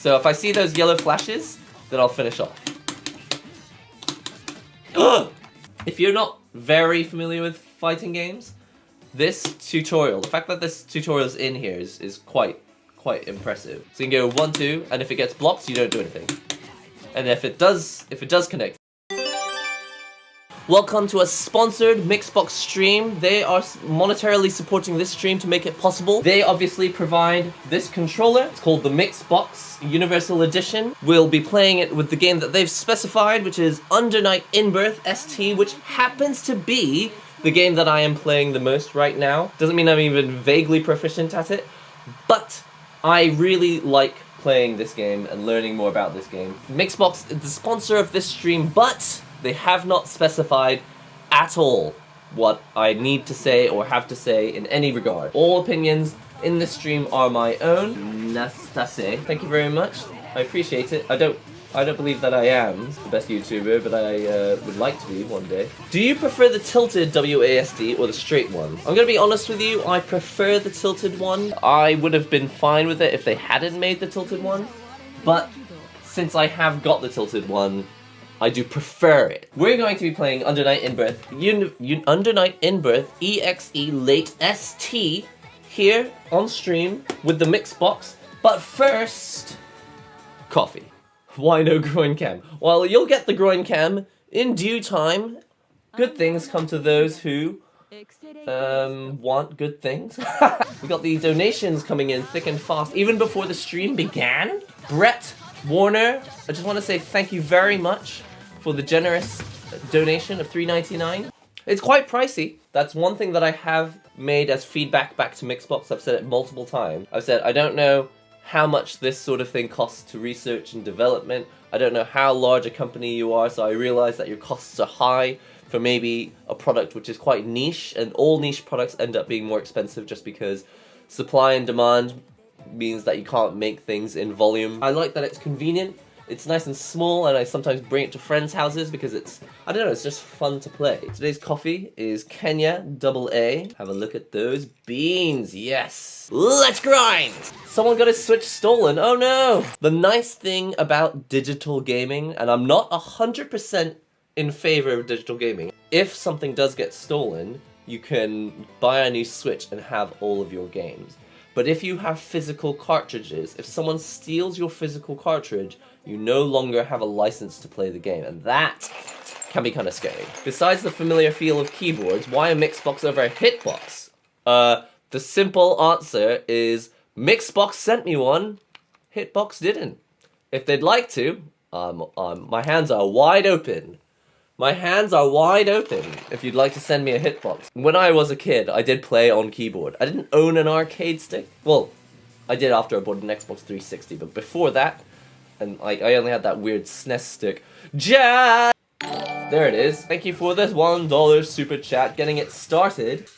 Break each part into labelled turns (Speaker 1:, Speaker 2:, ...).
Speaker 1: So if I see those yellow flashes, then I'll finish off. If you're not very familiar with fighting games, this tutorial, the fact that this tutorial is in here is quite impressive. So you can go 1, 2, and if it gets blocked, you don't do anything. And if it does connect. Welcome to a sponsored Mixbox stream. They are monetarily supporting this stream to make it possible. They obviously provide this controller. It's called the Mixbox Universal Edition. We'll be playing it with the game that they've specified, which is Under Night In-Birth ST, which happens to be the game that I am playing the most right now. Doesn't mean I'm even vaguely proficient at it, but I really like playing this game and learning more about this game. Mixbox is the sponsor of this stream, but they have not specified at all what I need to say or have to say in any regard. All opinions in this stream are my own. Nastase. Thank you very much. I appreciate it. I don't believe that I am the best YouTuber, but I would like to be one day. Do you prefer the tilted WASD or the straight one? I'm gonna be honest with you, I prefer the tilted one. I would have been fine with it if they hadn't made the tilted one, but since I have got the tilted one, I do prefer it. We're going to be playing Under Night In-Birth, Under Night In-Birth EXE Late ST here on stream with the Mixbox. But first, coffee. Why no groin cam? Well, you'll get the groin cam in due time. Good things come to those who want good things. We got the donations coming in thick and fast, even before the stream began. Brett Warner, I just want to say thank you very much for the generous donation of $3.99. It's quite pricey. That's one thing that I have made as feedback back to Mixbox. I've said it multiple times. I've said I don't know how much this sort of thing costs to research and development. I don't know how large a company you are, so I realize that your costs are high for maybe a product which is quite niche, and all niche products end up being more expensive just because supply and demand means that you can't make things in volume. I like that it's convenient. It's nice and small, and I sometimes bring it to friends' houses because it's, I don't know, it's just fun to play. Today's coffee is Kenya AA. Have a look at those beans, yes! Let's grind! Someone got his Switch stolen, oh no! The nice thing about digital gaming, and I'm not 100% in favor of digital gaming, if something does get stolen, you can buy a new Switch and have all of your games. But if you have physical cartridges, if someone steals your physical cartridge, you no longer have a license to play the game, and that can be kind of scary. Besides the familiar feel of keyboards, why a Mixbox over a Hitbox? The simple answer is Mixbox sent me one, Hitbox didn't. If they'd like to, my hands are wide open. My hands are wide open if you'd like to send me a Hitbox. When I was a kid, I did play on keyboard. I didn't own an arcade stick. Well, I did after I bought an Xbox 360, but before that, and I only had that weird SNES stick. There it is. Thank you for this $1 super chat, getting it started.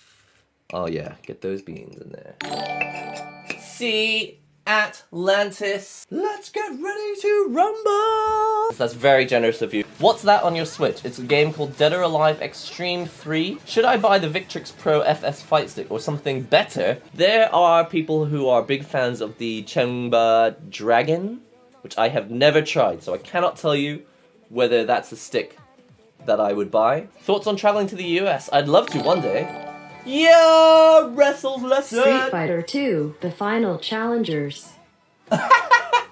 Speaker 1: Oh yeah, get those beans in there. See Atlantis. Let's get ready to rumble! That's very generous of you. What's that on your Switch? It's a game called Dead or Alive Extreme 3. Should I buy the Victrix Pro FS Fight Stick or something better? There are people who are big fans of the Chengba Dragon, which I have never tried, so I cannot tell you whether that's a stick that I would buy. Thoughts on traveling to the US? I'd love to one day. Yeah, wrestles lesson.
Speaker 2: Street Fighter 2, the final challengers.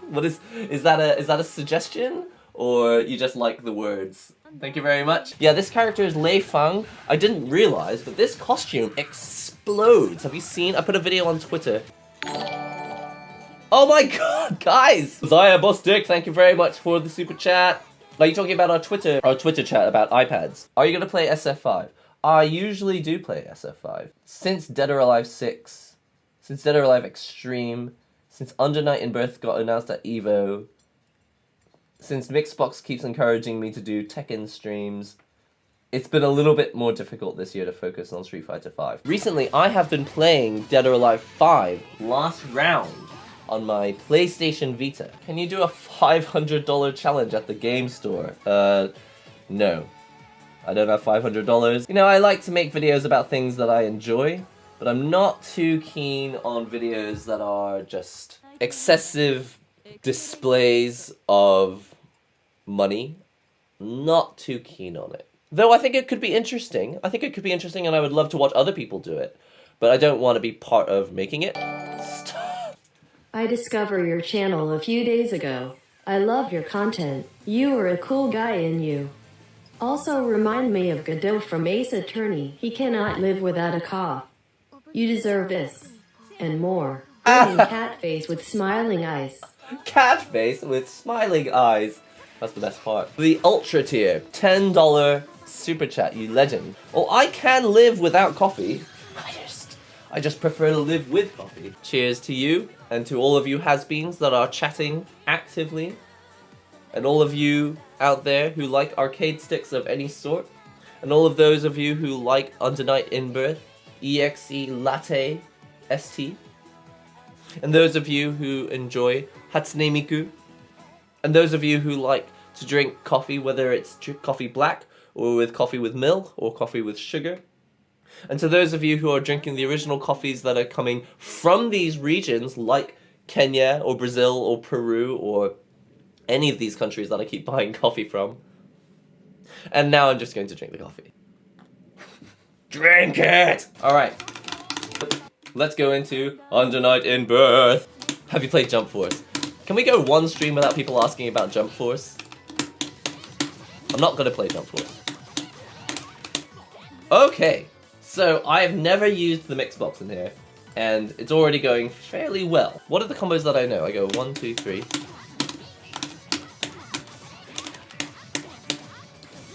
Speaker 1: What is that a suggestion, or you just like the words? Thank you very much. Yeah, this character is Lei Feng. I didn't realize, but this costume explodes. Have you seen? I put a video on Twitter. Oh my god, guys! Zaya Bostic, thank you very much for the super chat. Are you talking about our Twitter chat about iPads? Are you gonna play SF5? I usually do play SF5. Since Dead or Alive 6, since Dead or Alive Extreme, since Under Night In-Birth got announced at EVO, since Mixbox keeps encouraging me to do Tekken streams, it's been a little bit more difficult this year to focus on Street Fighter V. Recently, I have been playing Dead or Alive 5 last round on my PlayStation Vita. Can you do a $500 challenge at the game store? No. I don't have $500. You know, I like to make videos about things that I enjoy, but I'm not too keen on videos that are just excessive displays of money. Not too keen on it. Though I think it could be interesting. I think it could be interesting and I would love to watch other people do it. But I don't want to be part of making it. Stop.
Speaker 2: I discovered your channel a few days ago. I love your content. You are a cool guy in you. Also remind me of Godot from Ace Attorney. He cannot live without a cough. You deserve this. And more. Cat face with smiling eyes.
Speaker 1: Cat face with smiling eyes. That's the best part. The Ultra tier, $10 super chat, you legend. Oh, I can live without coffee. I just prefer to live with coffee. Cheers to you and to all of you has-beens that are chatting actively. And all of you out there who like arcade sticks of any sort. And all of those of you who like Under Night in Birth, EXE Latte ST. And those of you who enjoy Hatsune Miku. And those of you who like to drink coffee, whether it's coffee black, or with coffee with milk, or coffee with sugar. And to those of you who are drinking the original coffees that are coming from these regions, like Kenya, or Brazil, or Peru, or any of these countries that I keep buying coffee from. And now I'm just going to drink the coffee. Drink it! Alright. Let's go into Under Night in Birth. Have you played Jump Force? Can we go one stream without people asking about Jump Force? I'm not gonna play Jump Force. Okay, so I've never used the Mixbox in here, and it's already going fairly well. What are the combos that I know? I go 1, 2, 3.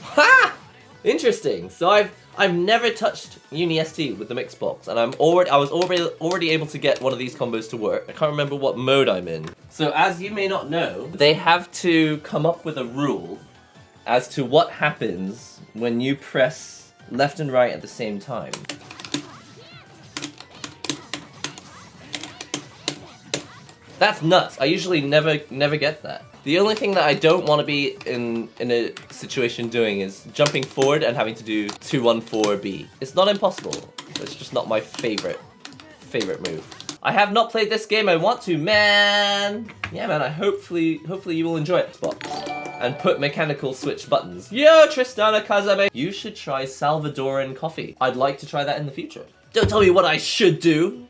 Speaker 1: Ha! Interesting. So I've never touched UniST with the Mixbox, and I was already able to get one of these combos to work. I can't remember what mode I'm in. So as you may not know, they have to come up with a rule as to what happens when you press left and right at the same time. That's nuts. I usually never get that. The only thing that I don't want to be in a situation doing is jumping forward and having to do 214B. It's not impossible. It's just not my favorite move. I have not played this game. I want to, man. Yeah, man. Hopefully you will enjoy it. And put mechanical switch buttons. Yo, Tristana Kazame. You should try Salvadoran coffee. I'd like to try that in the future. Don't tell me what I should do.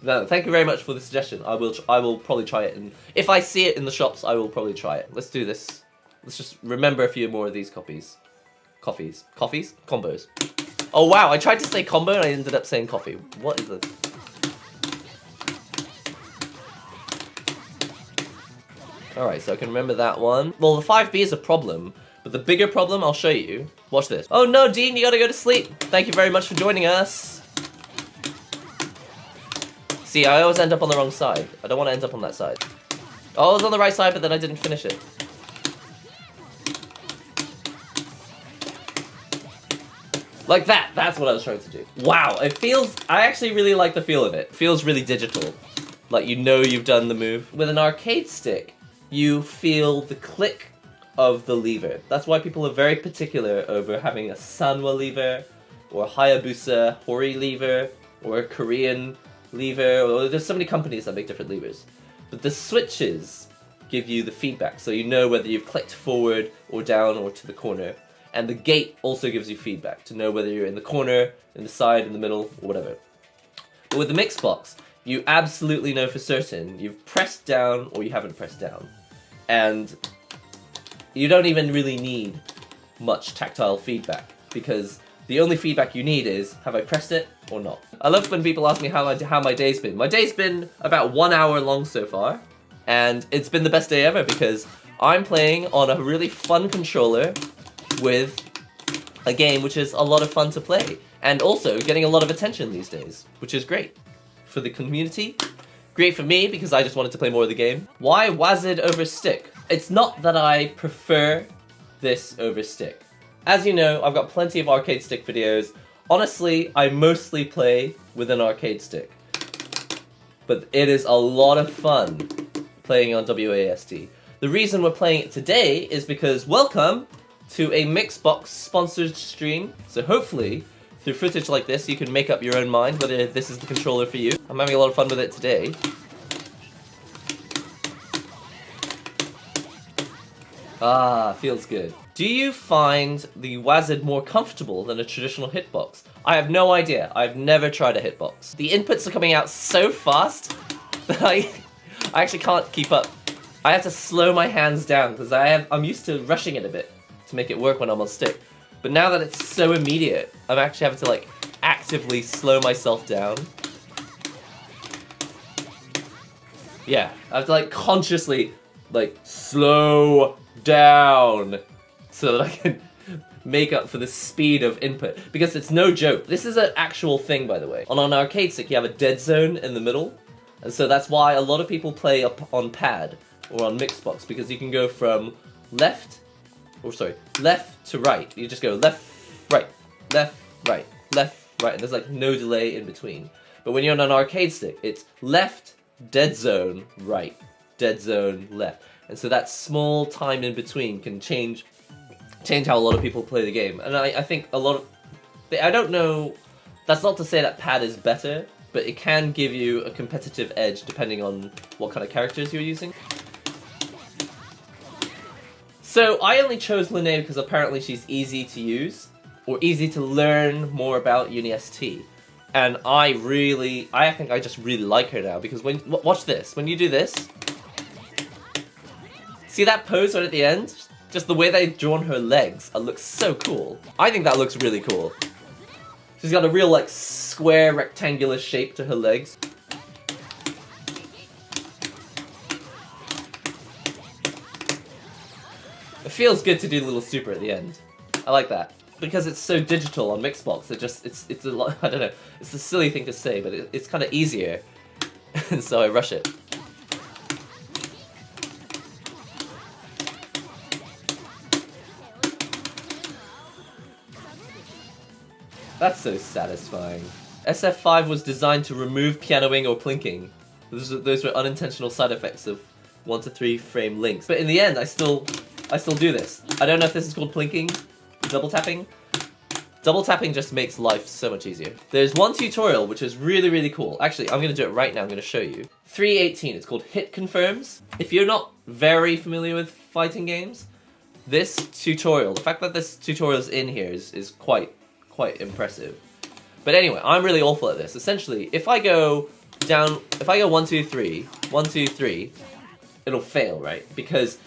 Speaker 1: No, thank you very much for the suggestion. I will probably try it, and if I see it in the shops, I will probably try it. Let's do this. Let's just remember a few more of these coffees. Combos. Oh wow, I tried to say combo and I ended up saying coffee. What is it? Alright, so I can remember that one. Well, the 5B is a problem, but the bigger problem I'll show you. Watch this. Oh no, Dean, you gotta go to sleep. Thank you very much for joining us. See, I always end up on the wrong side. I don't want to end up on that side. Oh, I was on the right side, but then I didn't finish it. Like that. That's what I was trying to do. Wow, it feels... I actually really like the feel of it. It feels really digital. Like, you know you've done the move. With an arcade stick, you feel the click of the lever. That's why people are very particular over having a Sanwa lever, or a Hayabusa Hori lever, or a Korean lever, or there's so many companies that make different levers. But the switches give you the feedback, so you know whether you've clicked forward or down or to the corner. And the gate also gives you feedback to know whether you're in the corner, in the side, in the middle, or whatever. But with the Mixbox, you absolutely know for certain you've pressed down or you haven't pressed down. And you don't even really need much tactile feedback, because the only feedback you need is, have I pressed it or not? I love when people ask me how my day's been. My day's been about 1 hour long so far, and it's been the best day ever because I'm playing on a really fun controller with a game which is a lot of fun to play, and also getting a lot of attention these days, which is great. For the community, great for me because I just wanted to play more of the game. Why WASD over stick? It's not that I prefer this over stick. As you know, I've got plenty of arcade stick videos. Honestly, I mostly play with an arcade stick. But it is a lot of fun playing on WASD. The reason we're playing it today is because welcome to a Mixbox sponsored stream. So hopefully, through footage like this, you can make up your own mind whether this is the controller for you. I'm having a lot of fun with it today. Ah, feels good. Do you find the WASD more comfortable than a traditional hitbox? I have no idea. I've never tried a hitbox. The inputs are coming out so fast that I actually can't keep up. I have to slow my hands down because I'm used to rushing it a bit to make it work when I'm on stick. But now that it's so immediate, I'm actually having to like actively slow myself down. Yeah, I have to like consciously like slow down so that I can make up for the speed of input, because it's no joke. This is an actual thing, by the way. On an arcade stick, you have a dead zone in the middle, and so that's why a lot of people play up on pad or on Mixbox, because you can go from left to right. You just go left, right, left, right, left, right, and there's like no delay in between. But when you're on an arcade stick, it's left, dead zone, right, dead zone, left. And so that small time in between can change how a lot of people play the game. And I think a lot of... I don't know... That's not to say that pad is better, but it can give you a competitive edge depending on what kind of characters you're using. So I only chose Linnea because apparently she's easy to use, or easy to learn more about UniST. And I think I just really like her now, because watch this, when you do this, see that pose right at the end? Just the way they've drawn her legs, it looks so cool. I think that looks really cool. She's got a real like square rectangular shape to her legs. It feels good to do a little super at the end. I like that. Because it's so digital on Mixbox, it's a lot, I don't know, it's a silly thing to say, but it's kind of easier. And so I rush it. That's so satisfying. SF5 was designed to remove pianoing or plinking. Those were unintentional side effects of 1 to 3 frame links. But in the end, I still do this. I don't know if this is called plinking, double tapping. Double tapping just makes life so much easier. There's one tutorial which is really, really cool. Actually, I'm gonna do it right now, I'm gonna show you. 318, it's called Hit Confirms. If you're not very familiar with fighting games, this tutorial, the fact that this tutorial is in here is quite impressive. But anyway, I'm really awful at this. Essentially, if I go 1, 2, 3, 1, 2, 3, it'll fail, right? Because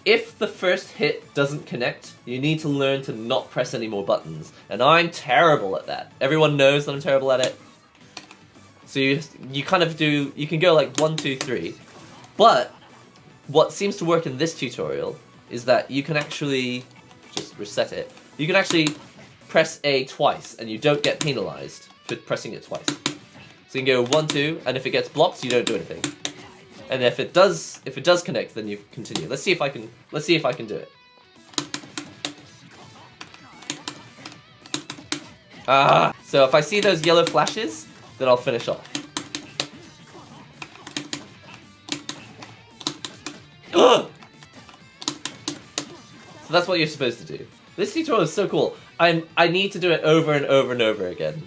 Speaker 1: if the first hit doesn't connect, you need to learn to not press any more buttons. And I'm terrible at that. Everyone knows that I'm terrible at it. So you kind of do, you can go like 1, 2, 3. But what seems to work in this tutorial is that you can actually, just reset it, you can actually press A twice and you don't get penalized for pressing it twice. So you can go 1, 2, and if it gets blocked, you don't do anything. And if it does connect, then you continue. Let's see if I can do it. Ah! So if I see those yellow flashes, then I'll finish off. So that's what you're supposed to do. This tutorial is so cool. I need to do it over and over and over again.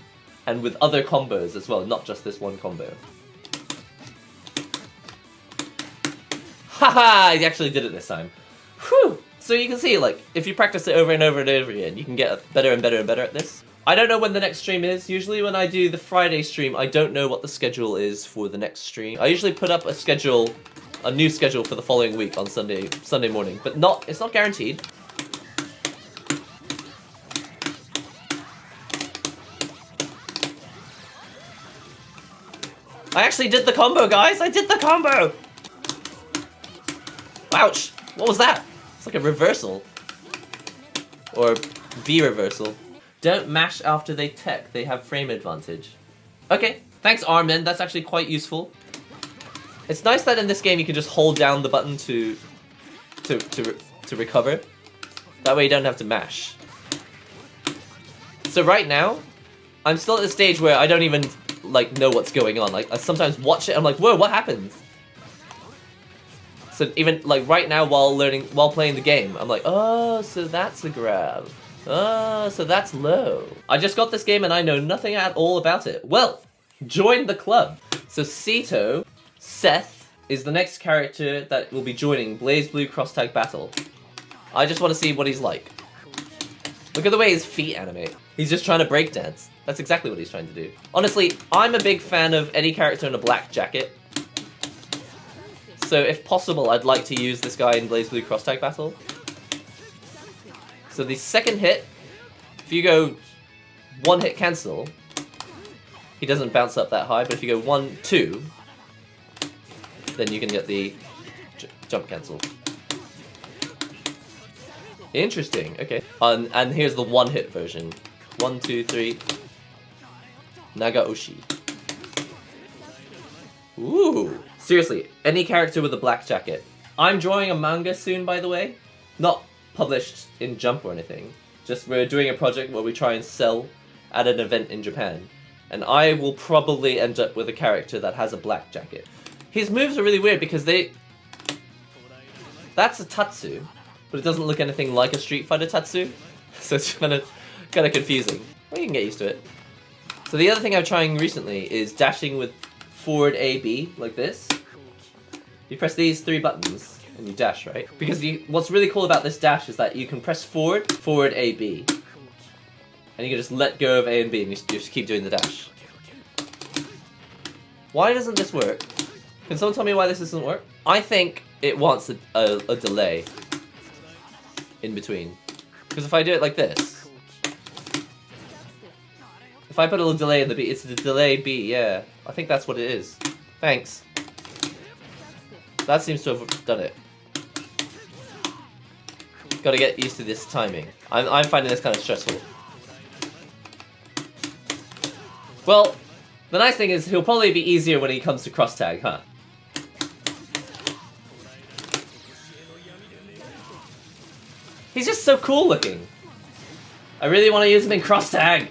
Speaker 1: And with other combos as well, not just this one combo. Haha! I actually did it this time. Whew! So you can see, like, if you practice it over and over and over again, you can get better and better and better at this. I don't know when the next stream is. Usually when I do the Friday stream, I don't know what the schedule is for the next stream. I usually put up a new schedule for the following week on Sunday morning, but it's not guaranteed. I actually did the combo, guys! I did the combo! Ouch! What was that? It's like a reversal. Or V reversal. Don't mash after they tech, they have frame advantage. Okay, thanks Armin, that's actually quite useful. It's nice that in this game you can just hold down the button to recover. That way you don't have to mash. So right now, I'm still at the stage where I don't even like know what's going on. Like I sometimes watch it, I'm like, whoa, what happens? So even like right now while playing the game, I'm like, oh, so that's a grab. Oh, so that's low. I just got this game and I know nothing at all about it. Well, join the club. So Seth is the next character that will be joining Blaze Blue Cross Tag Battle. I just want to see what he's like. Look at the way his feet animate. He's just trying to breakdance. That's exactly what he's trying to do. Honestly, I'm a big fan of any character in a black jacket. So if possible, I'd like to use this guy in BlazBlue Cross Tag Battle. So the second hit, if you go one hit cancel, he doesn't bounce up that high, but if you go 1, 2, then you can get the jump cancel. Interesting, okay. And here's the one hit version. 1, 2, 3. Nagaoshi. Ooh. Seriously, any character with a black jacket. I'm drawing a manga soon, by the way. Not published in Jump or anything. Just we're doing a project where we try and sell at an event in Japan. And I will probably end up with a character that has a black jacket. His moves are really weird because that's a Tatsu, but it doesn't look anything like a Street Fighter Tatsu. So it's kind of confusing. Well, you can get used to it. So the other thing I'm trying recently is dashing with forward A, B, like this. You press these 3 buttons and you dash, right? Because what's really cool about this dash is that you can press forward, A, B. And you can just let go of A and B and you just keep doing the dash. Why doesn't this work? Can someone tell me why this doesn't work? I think it wants a delay in between. Because if I do it like this, if I put a little delay in the B, it's the delay B, yeah. I think that's what it is. Thanks. That seems to have done it. Gotta get used to this timing. I'm finding this kind of stressful. Well, the nice thing is he'll probably be easier when he comes to cross tag, huh? He's just so cool looking. I really want to use him in cross tag.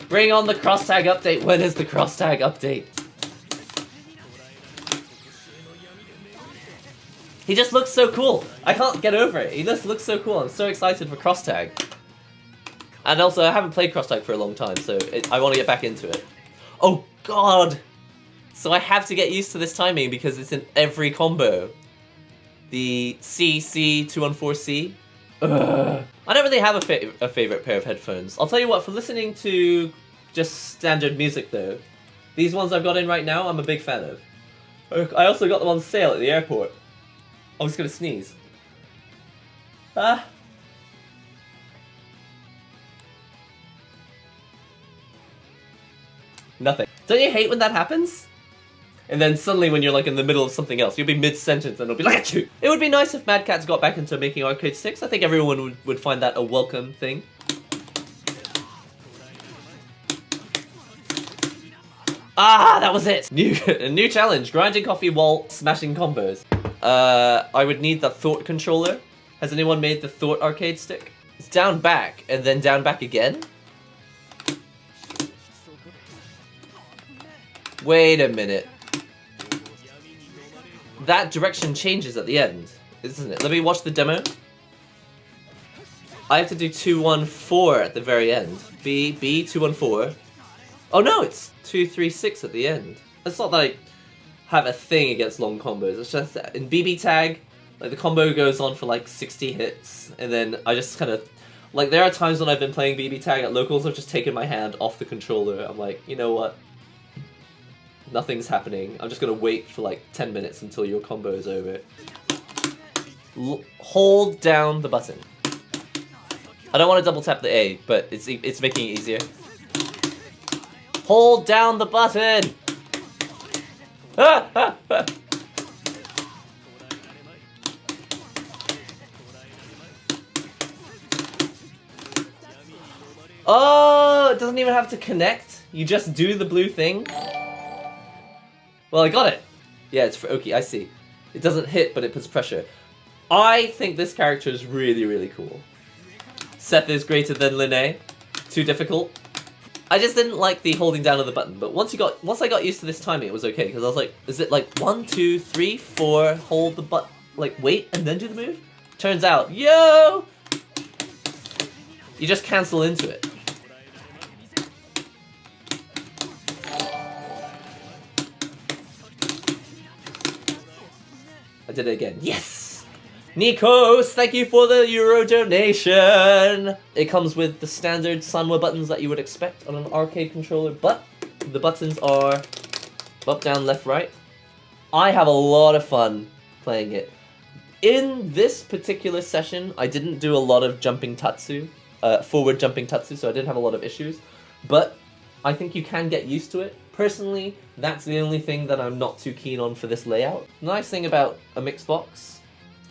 Speaker 1: Bring on the cross tag update. When is the cross tag update? He just looks so cool. I can't get over it. He just looks so cool. I'm so excited for cross tag. And also, I haven't played cross tag for a long time, so I want to get back into it. Oh god! So I have to get used to this timing because it's in every combo. The C, 214C. Ugh. I don't really have a favorite pair of headphones. I'll tell you what, for listening to just standard music though, these ones I've got in right now, I'm a big fan of. I also got them on sale at the airport. I was gonna sneeze. Ah. Nothing. Don't you hate when that happens? And then suddenly when you're like in the middle of something else, you'll be mid-sentence and it'll be like, achoo! It would be nice if Mad Catz got back into making arcade sticks. I think everyone would find that a welcome thing. Ah, that was it! A new challenge, grinding coffee while smashing combos. I would need the Thought controller. Has anyone made the Thought arcade stick? It's down back, and then down back again? Wait a minute. That direction changes at the end, isn't it? Let me watch the demo. I have to do 214 at the very end. B, 214. Oh no, it's 236 at the end. It's not that I have a thing against long combos. It's just that in BB tag, like the combo goes on for like 60 hits, and then I just kind of like there are times when I've been playing BB tag at locals, I've just taken my hand off the controller. I'm like, you know what? Nothing's happening. I'm just gonna wait for like 10 minutes until your combo is over. Hold down the button. I don't want to double tap the A, but it's making it easier. Hold down the button! Oh, it doesn't even have to connect. You just do the blue thing. Well, I got it. Yeah, it's for Oki, I see. It doesn't hit, but it puts pressure. I think this character is really, really cool. Seth is greater than Linné. Too difficult. I just didn't like the holding down of the button, but once I got used to this timing, it was okay, because I was like, is it like 1, 2, 3, 4, hold the button, like wait, and then do the move? Turns out, yo! You just cancel into it. I did it again. Yes! Nikos, thank you for the Euro donation. It comes with the standard Sanwa buttons that you would expect on an arcade controller, but the buttons are up, down, left, right. I have a lot of fun playing it. In this particular session, I didn't do a lot of jumping tatsu, forward jumping tatsu, so I didn't have a lot of issues, but I think you can get used to it. Personally, that's the only thing that I'm not too keen on for this layout. The nice thing about a Mixbox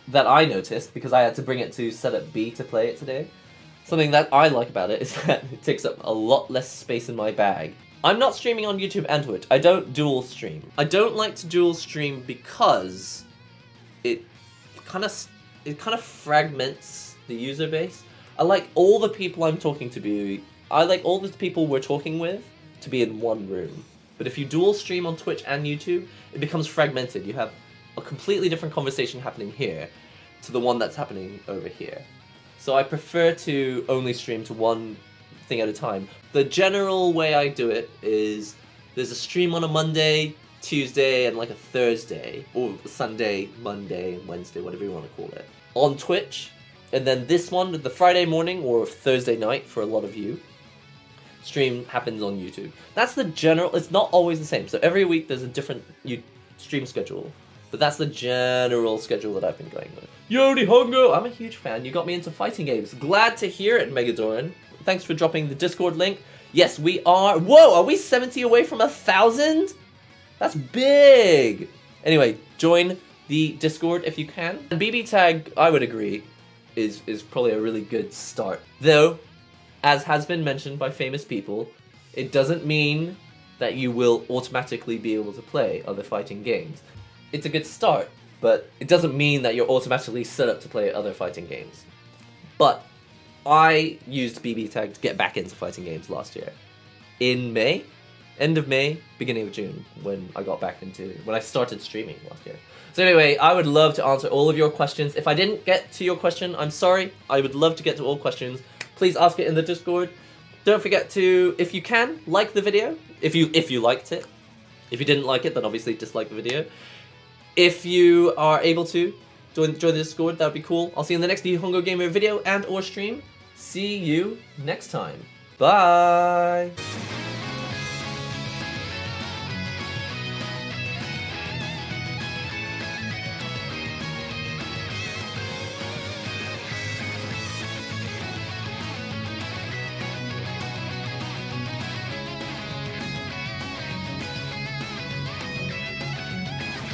Speaker 1: that I noticed, because I had to bring it to setup B to play it today, something that I like about it is that it takes up a lot less space in my bag. I'm not streaming on YouTube and Twitch. I don't dual stream. I don't like to dual stream because it kind of fragments the user base. I like all the people I'm talking to be. I like all the people we're talking with to be in one room. But if you dual stream on Twitch and YouTube, it becomes fragmented. You have a completely different conversation happening here to the one that's happening over here. So I prefer to only stream to one thing at a time. The general way I do it is there's a stream on a Monday, Tuesday, and like a Thursday, or Sunday, Monday, and Wednesday, whatever you want to call it, on Twitch. And then this one, the Friday morning or Thursday night for a lot of you, stream happens on YouTube. That's the general, it's not always the same. So every week there's a different stream schedule. But that's the general schedule that I've been going with. Yodi Hongo! I'm a huge fan. You got me into fighting games. Glad to hear it, Megadoran. Thanks for dropping the Discord link. Yes, we are. Whoa, are we 70 away from 1,000? That's big! Anyway, join the Discord if you can. And BB Tag, I would agree, is probably a really good start. Though, as has been mentioned by famous people, it doesn't mean that you will automatically be able to play other fighting games. It's a good start, but it doesn't mean that you're automatically set up to play other fighting games. But I used BB Tag to get back into fighting games last year. In May? End of May, beginning of June, when I started streaming last year. So anyway, I would love to answer all of your questions. If I didn't get to your question, I'm sorry. I would love to get to all questions. Please ask it in the Discord. Don't forget to, if you can, like the video. If you liked it. If you didn't like it, then obviously dislike the video. If you are able to, join the Discord, that would be cool. I'll see you in the next Nihongo Gamer video and or stream. See you next time. Bye!